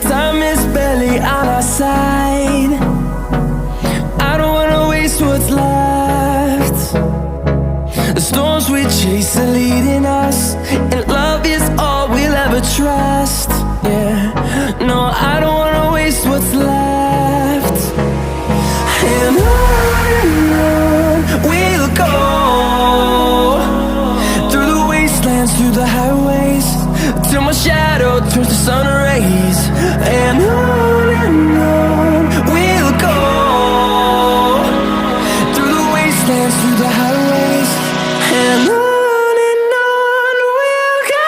Time is barely on our side. I don't wanna waste what's left. The storms we chase are leading us, and love is all we'll ever trust. Yeah, no, I don't wanna waste what's left. And on we'll go, through the wastelands, through the highways, till my shadow turns to sun rays. And on we'll go, through the wastelands, through the highways, and on we'll go.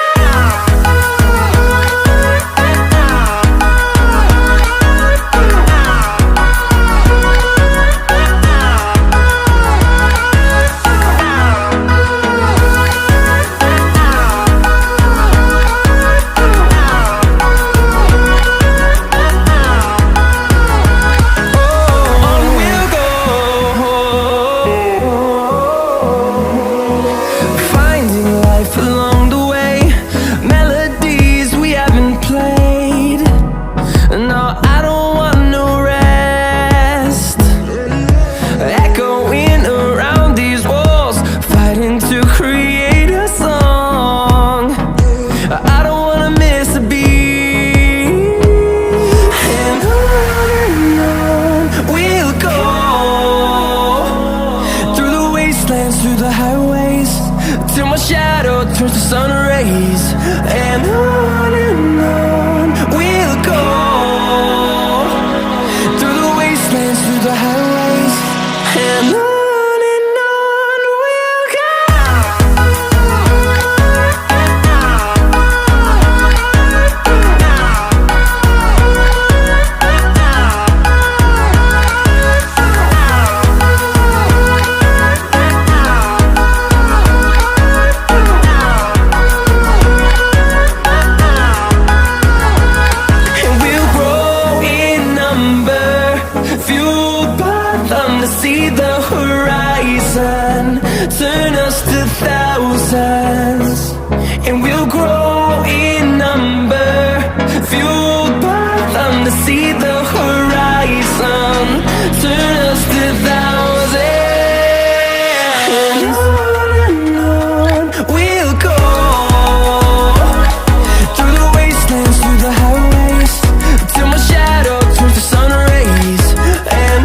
Through the highways, till my shadow turns to sun rays. And on we'll go, through the wastelands, through the highways, and on we'll go. See the horizon turn us to thousands, and we'll grow in number, fueled by them. To see the horizon turn us to thousands, and on we'll go, through the wastelands, through the highways, till my shadow turns to sun rays. And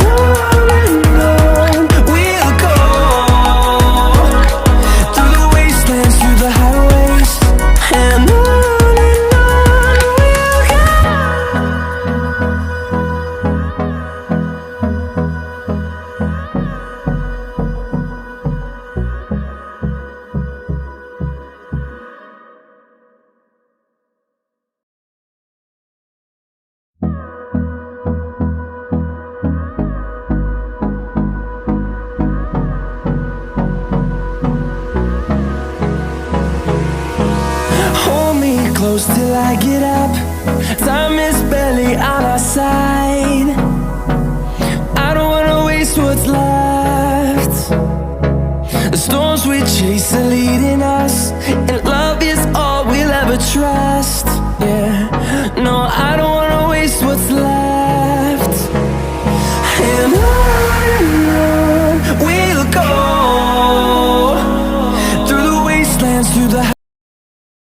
close till I get up. Time is barely on our